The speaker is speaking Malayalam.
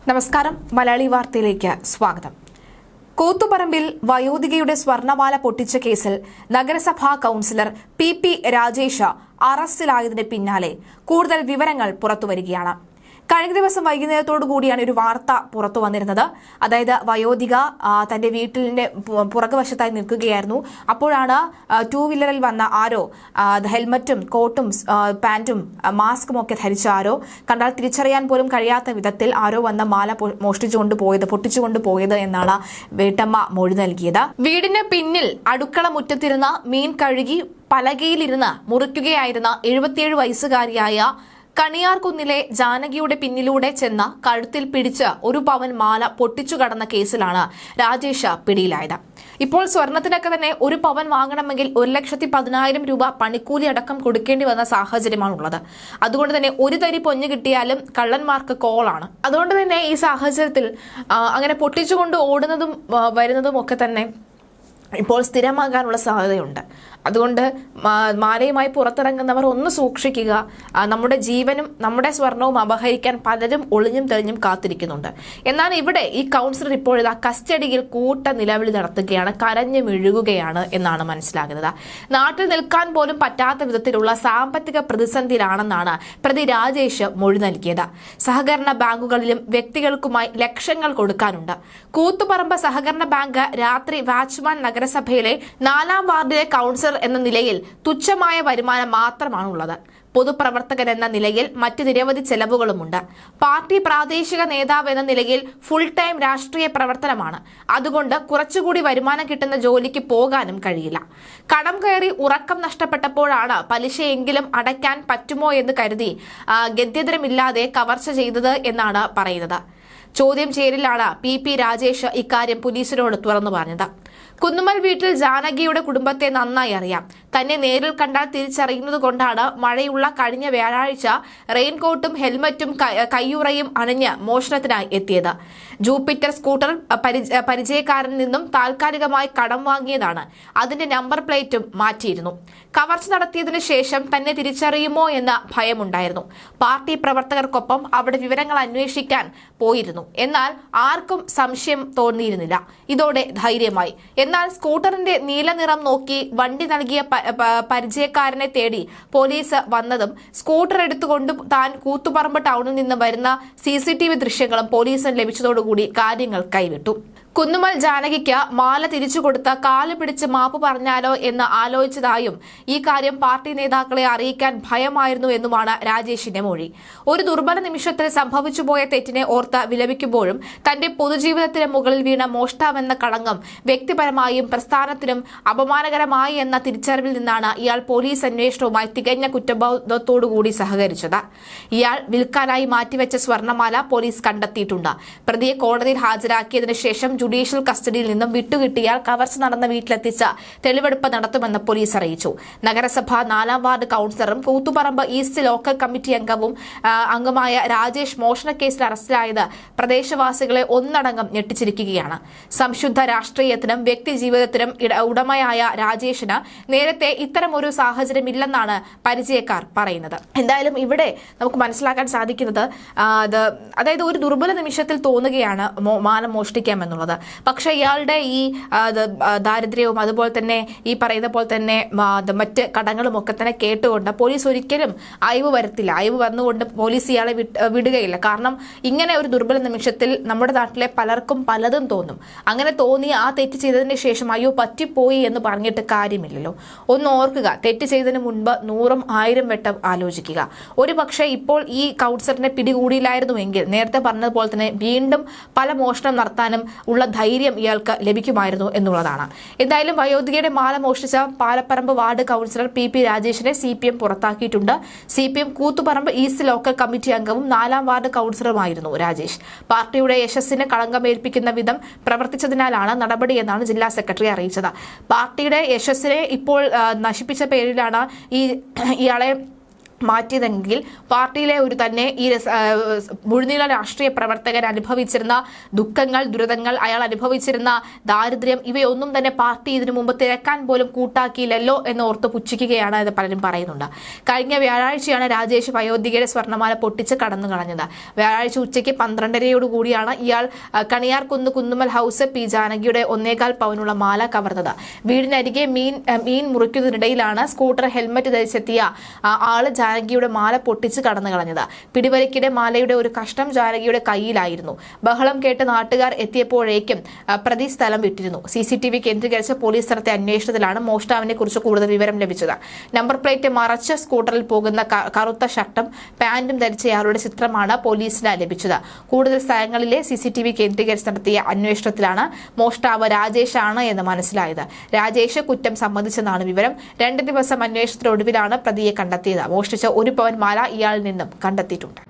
നമസ്കാരം. മലയാളി വാർത്തയിലേക്ക് സ്വാഗതം. കൂത്തുപറമ്പിൽ വയോധികയുടെ സ്വർണമാല പൊട്ടിച്ച കേസിൽ നഗരസഭാ കൌൺസിലർ പി രാജേഷ് അറസ്റ്റിലായതിന് പിന്നാലെ കൂടുതൽ വിവരങ്ങൾ പുറത്തുവരികയാണ്. കഴിഞ്ഞ ദിവസം വൈകുന്നേരത്തോടു കൂടിയാണ് ഒരു വാർത്ത പുറത്തു വന്നിരുന്നത്. അതായത് വയോധിക തന്റെ വീട്ടിന്റെ പുറകുവശത്തായി നിൽക്കുകയായിരുന്നു. അപ്പോഴാണ് ടൂ വീലറിൽ വന്ന ആരോ ഹെൽമറ്റും കോട്ടും പാന്റും മാസ്കും ഒക്കെ ധരിച്ച ആരോ, കണ്ടാൽ തിരിച്ചറിയാൻ പോലും കഴിയാത്ത വിധത്തിൽ ആരോ വന്ന മാല പൊട്ടിച്ചുകൊണ്ട് പോയത് എന്നാണ് വീട്ടമ്മ മൊഴി നൽകിയത്. വീടിന് പിന്നിൽ അടുക്കള മുറ്റത്തിരുന്ന മീൻ കഴുകി പലകയിലിരുന്ന് മുറിക്കുകയായിരുന്ന 77 വയസ്സുകാരിയായ കണിയാർകുന്നിലെ ജാനകിയുടെ പിന്നിലൂടെ ചെന്ന കഴുത്തിൽ പിടിച്ച് 1 പവൻ മാല പൊട്ടിച്ചു കടന്ന കേസിലാണ് രാജേഷ് പിടിയിലായത്. ഇപ്പോൾ സ്വർണത്തിനൊക്കെ തന്നെ 1 പവൻ വാങ്ങണമെങ്കിൽ 1,10,000 രൂപ പണിക്കൂലി അടക്കം കൊടുക്കേണ്ടി വന്ന സാഹചര്യമാണുള്ളത്. അതുകൊണ്ട് തന്നെ ഒരു തരി പൊഞ്ഞു കിട്ടിയാലും കള്ളന്മാർക്ക് കോളാണ്. അതുകൊണ്ട് തന്നെ ഈ സാഹചര്യത്തിൽ അങ്ങനെ പൊട്ടിച്ചുകൊണ്ട് ഓടുന്നതും വരുന്നതും ഒക്കെ തന്നെ ഇപ്പോൾ സ്ഥിരമാകാനുള്ള സാധ്യതയുണ്ട്. അതുകൊണ്ട് മാലയുമായി പുറത്തിറങ്ങുന്നവർ ഒന്ന് സൂക്ഷിക്കുക. നമ്മുടെ ജീവനും നമ്മുടെ സ്വർണവും അപഹരിക്കാൻ പലരും ഒളിഞ്ഞും തെളിഞ്ഞും കാത്തിരിക്കുന്നുണ്ട്. എന്നാൽ ഇവിടെ ഈ കൗൺസിലർ ഇപ്പോഴിതാ കസ്റ്റഡിയിൽ കൂട്ട നിലവിളി നടത്തുകയാണ്, കരഞ്ഞു മെഴുകുകയാണ് എന്നാണ് മനസ്സിലാകുന്നത്. നാട്ടിൽ നിൽക്കാൻ പോലും പറ്റാത്ത വിധത്തിലുള്ള സാമ്പത്തിക പ്രതിസന്ധിയിലാണെന്നാണ് പ്രതി രാജേഷ് മൊഴി നൽകിയത്. സഹകരണ ബാങ്കുകളിലും വ്യക്തികൾക്കുമായി ലക്ഷങ്ങൾ കൊടുക്കാനുണ്ട്. കൂത്തുപറമ്പ് സഹകരണ ബാങ്ക് രാത്രി വാച്ച്മാൻ നഗരസഭയിലെ 4-ാം വാർഡിലെ കൗൺസിലർ എന്ന നിലയിൽ തുച്ഛമായ വരുമാനം മാത്രമാണുള്ളത്. പൊതുപ്രവർത്തകൻ എന്ന നിലയിൽ മറ്റ് നിരവധി ചെലവുകളുമുണ്ട്. പാർട്ടി പ്രാദേശിക നേതാവ് എന്ന നിലയിൽ ഫുൾ ടൈം രാഷ്ട്രീയ പ്രവർത്തനമാണ്. അതുകൊണ്ട് കുറച്ചുകൂടി വരുമാനം കിട്ടുന്ന ജോലിക്ക് പോകാനും കഴിയില്ല. കടം കയറി ഉറക്കം നഷ്ടപ്പെട്ടപ്പോഴാണ് പലിശയെങ്കിലും അടയ്ക്കാൻ പറ്റുമോ എന്ന് കരുതി ഗത്യന്തരമില്ലാതെ കവർച്ച ചെയ്തത് എന്നാണ് പറയുന്നത്. ചോദ്യം ചെയ്യലിലാണ് പി രാജേഷ് ഇക്കാര്യം പോലീസിനോട് തുറന്നു പറഞ്ഞത്. കുന്നുമ്മൽ വീട്ടിൽ ജാനകിയുടെ കുടുംബത്തെ നന്നായി അറിയാം. തന്നെ നേരിൽ കണ്ടാൽ തിരിച്ചറിയുന്നത് കൊണ്ടാണ് മഴയുള്ള കഴിഞ്ഞ വ്യാഴാഴ്ച റെയിൻകോട്ടും ഹെൽമറ്റും കയ്യുറയും അണിഞ്ഞ് മോഷണത്തിനായി എത്തിയത്. ജൂപ്പിറ്റർ സ്കൂട്ടർ പരിചയക്കാരനിൽ നിന്നും താൽക്കാലികമായി കടം വാങ്ങിയതാണ്. അതിന്റെ നമ്പർ പ്ലേറ്റും മാറ്റിയിരുന്നു. കവർച്ച നടത്തിയതിനു ശേഷം തന്നെ തിരിച്ചറിയുമോ എന്ന ഭയമുണ്ടായിരുന്നു. പാർട്ടി പ്രവർത്തകർക്കൊപ്പം അവിടെ വിവരങ്ങൾ അന്വേഷിക്കാൻ പോയിരുന്നു. എന്നാൽ ആർക്കും സംശയം തോന്നിയിരുന്നില്ല. ഇതോടെ ധൈര്യമായി. എന്നാൽ സ്കൂട്ടറിന്റെ നീല നിറം നോക്കി വണ്ടി നൽകിയ പരിചയക്കാരനെ തേടി പോലീസ് വന്നതും സ്കൂട്ടർ എടുത്തുകൊണ്ട് താൻ കൂത്തുപറമ്പ് ടൗണിൽ നിന്ന് വരുന്ന CCTV ദൃശ്യങ്ങളും പോലീസിന് ലഭിച്ചതോടുകൂടി കാര്യങ്ങൾ കൈവിട്ടു. കുന്നുമ്മൽ ജാനകിക്ക് മാല തിരിച്ചു കൊടുത്ത കാല് പിടിച്ച് മാപ്പ് പറഞ്ഞാലോ എന്ന് ആലോചിച്ചതായും ഈ കാര്യം പാർട്ടി നേതാക്കളെ അറിയിക്കാൻ ഭയമായിരുന്നു എന്നുമാണ് രാജേഷിന്റെ മൊഴി. ഒരു ദുർബല നിമിഷത്തിൽ സംഭവിച്ചുപോയ തെറ്റിനെ ഓർത്ത് വിലപിക്കുമ്പോഴും തന്റെ പൊതുജീവിതത്തിന് മുകളിൽ വീണ മോഷ്ടാവെന്ന കളങ്കം വ്യക്തിപരമായും പ്രസ്ഥാനത്തിനും അപമാനകരമായി എന്ന തിരിച്ചറിവിൽ നിന്നാണ് ഇയാൾ പോലീസ് അന്വേഷണവുമായി തികഞ്ഞ കുറ്റബോധത്തോടുകൂടി സഹകരിച്ചത്. ഇയാൾ വിൽക്കാനായി മാറ്റിവെച്ച സ്വർണമാല പോലീസ് കണ്ടെത്തിയിട്ടുണ്ട്. പ്രതിയെ കോടതിയിൽ ഹാജരാക്കിയതിനു ശേഷം ജുഡീഷ്യൽ കസ്റ്റഡിയിൽ നിന്നും വിട്ടുകിട്ടിയാൽ കവർച്ച നടന്ന വീട്ടിലെത്തിച്ച തെളിവെടുപ്പ് നടത്തുമെന്ന് പോലീസ് അറിയിച്ചു. നഗരസഭ 4-ാം വാർഡ് കൌൺസിലറും കൂത്തുപറമ്പ് ഈസ്റ്റ് ലോക്കൽ കമ്മിറ്റി അംഗമായ രാജേഷ് മോഷണക്കേസിൽ അറസ്റ്റിലായത് പ്രദേശവാസികളെ ഒന്നടങ്കം ഞെട്ടിച്ചിരിക്കുകയാണ്. സംശുദ്ധ രാഷ്ട്രീയത്തിനും വ്യക്തി ജീവിതത്തിനും ഉടമയായ രാജേഷിന് നേരത്തെ ഇത്തരമൊരു സാഹചര്യമില്ലെന്നാണ് പരിചയക്കാർ പറയുന്നത്. എന്തായാലും ഇവിടെ നമുക്ക് മനസ്സിലാക്കാൻ സാധിക്കുന്നത് അതായത് ഒരു ദുർബല നിമിഷത്തിൽ തോന്നുകയാണ് മാല മോഷ്ടിക്കാമെന്നുള്ളത്. പക്ഷെ ഇയാളുടെ ഈ ദാരിദ്ര്യവും അതുപോലെ തന്നെ ഈ പറയുന്ന പോലെ തന്നെ മറ്റ് കടങ്ങളും ഒക്കെ തന്നെ കേട്ടുകൊണ്ട് പോലീസ് ഒരിക്കലും അയവ് വരത്തില്ല. അയവ് വന്നുകൊണ്ട് പോലീസ് ഇയാളെ വിടുകയില്ല. കാരണം ഇങ്ങനെ ഒരു ദുർബല നിമിഷത്തിൽ നമ്മുടെ നാട്ടിലെ പലർക്കും പലതും തോന്നും. അങ്ങനെ തോന്നി ആ തെറ്റ് ചെയ്തതിന് ശേഷം അയ്യോ പറ്റിപ്പോയി എന്ന് പറഞ്ഞിട്ട് കാര്യമില്ലല്ലോ. ഒന്ന് ഓർക്കുക, തെറ്റ് ചെയ്തതിന് മുൻപ് 100-1000 വട്ടം ആലോചിക്കുക. ഒരു പക്ഷേ ഇപ്പോൾ ഈ കൗൺസിലറിനെ പിടികൂടിയില്ലായിരുന്നുവെങ്കിൽ നേരത്തെ പറഞ്ഞതുപോലെ തന്നെ വീണ്ടും പല മോഷണം നടത്താനും ഉള്ള ധൈര്യം ഇയാൾക്ക് ലഭിക്കുമായിരുന്നു എന്നുള്ളതാണ്. എന്തായാലും വയോധികയുടെ മാല മോഷ്ടിച്ച പാലപ്പറമ്പ് വാർഡ് കൌൺസിലർ പി രാജേഷിനെ CPM പുറത്താക്കിയിട്ടുണ്ട്. CPM Koothuparamba east local committee അംഗവും 4-ാം വാർഡ് കൌൺസിലറുമായിരുന്നു രാജേഷ്. പാർട്ടിയുടെ യശസ്സിന് കളങ്കമേൽപ്പിക്കുന്ന വിധം പ്രവർത്തിച്ചതിനാലാണ് നടപടിയെന്നാണ് ജില്ലാ സെക്രട്ടറി അറിയിച്ചത്. പാർട്ടിയുടെ യശസ്സിനെ ഇപ്പോൾ നശിപ്പിച്ച പേരിലാണ് ഇയാളെ മാറ്റിയതെങ്കിൽ പാർട്ടിയിലെ ഒരു തന്നെ ഈ മുഴുനീള രാഷ്ട്രീയ പ്രവർത്തകൻ അനുഭവിച്ചിരുന്ന ദുഃഖങ്ങൾ, ദുരിതങ്ങൾ, അയാൾ അനുഭവിച്ചിരുന്ന ദാരിദ്ര്യം ഇവയൊന്നും തന്നെ പാർട്ടി ഇതിനു മുമ്പ് തിരക്കാൻ പോലും കൂട്ടാക്കിയില്ലല്ലോ എന്ന് ഓർത്ത് പുച്ഛിക്കുകയാണ് എന്ന് പലരും പറയുന്നുണ്ട്. കഴിഞ്ഞ വ്യാഴാഴ്ചയാണ് രാജേഷ് വയോധികയുടെ സ്വർണ്ണമാല പൊട്ടിച്ച് കടന്നു കളഞ്ഞത്. വ്യാഴാഴ്ച ഉച്ചയ്ക്ക് 12:30 ഇയാൾ കണിയാർകുന്ന് കുന്നുമ്മൽ ഹൌസ് പി ജാനകിയുടെ 1.25 പവനുള്ള മാല കവർന്നത്. വീടിനരികെ മീൻ മുറിക്കുന്നതിനിടയിലാണ് സ്കൂട്ടർ ഹെൽമറ്റ് ധരിച്ചെത്തിയ ആള് ജാനകിയുടെ മാല പൊട്ടിച്ച് കടന്നു കളഞ്ഞത്. പിടിവലിക്കിടെ മാലയുടെ ഒരു കഷ്ണം ജാനകിയുടെ കയ്യിലായിരുന്നു. ബഹളം കേട്ട് നാട്ടുകാർ എത്തിയപ്പോഴേക്കും പ്രതി സ്ഥലം വിട്ടിരുന്നു. CCTV കേന്ദ്രീകരിച്ച് പോലീസ് നടത്തിയ അന്വേഷണത്തിലാണ് മോഷ്ടാവിനെ കുറിച്ച് കൂടുതൽ വിവരം ലഭിച്ചത്. നമ്പർ പ്ലേറ്റ് മറച്ച് സ്കൂട്ടറിൽ പോകുന്ന കറുത്ത ഷർട്ടും പാന്റും ധരിച്ചയാളുടെ ചിത്രമാണ് പോലീസിന് ലഭിച്ചത്. കൂടുതൽ സ്ഥലങ്ങളിലെ CCTV കേന്ദ്രീകരിച്ച് നടത്തിയ അന്വേഷണത്തിലാണ് മോഷ്ടാവ് രാജേഷ് ആണ് എന്ന് മനസ്സിലായത്. രാജേഷ് കുറ്റം സമ്മതിച്ചെന്നാണ് വിവരം. 2 ദിവസം അന്വേഷണത്തിനൊടുവിലാണ് പ്രതിയെ കണ്ടെത്തിയത്. മോഷ്ടിച്ച 1 പവൻ മാല ഇയാളിൽ നിന്നും കണ്ടെത്തിയിട്ടുണ്ട്.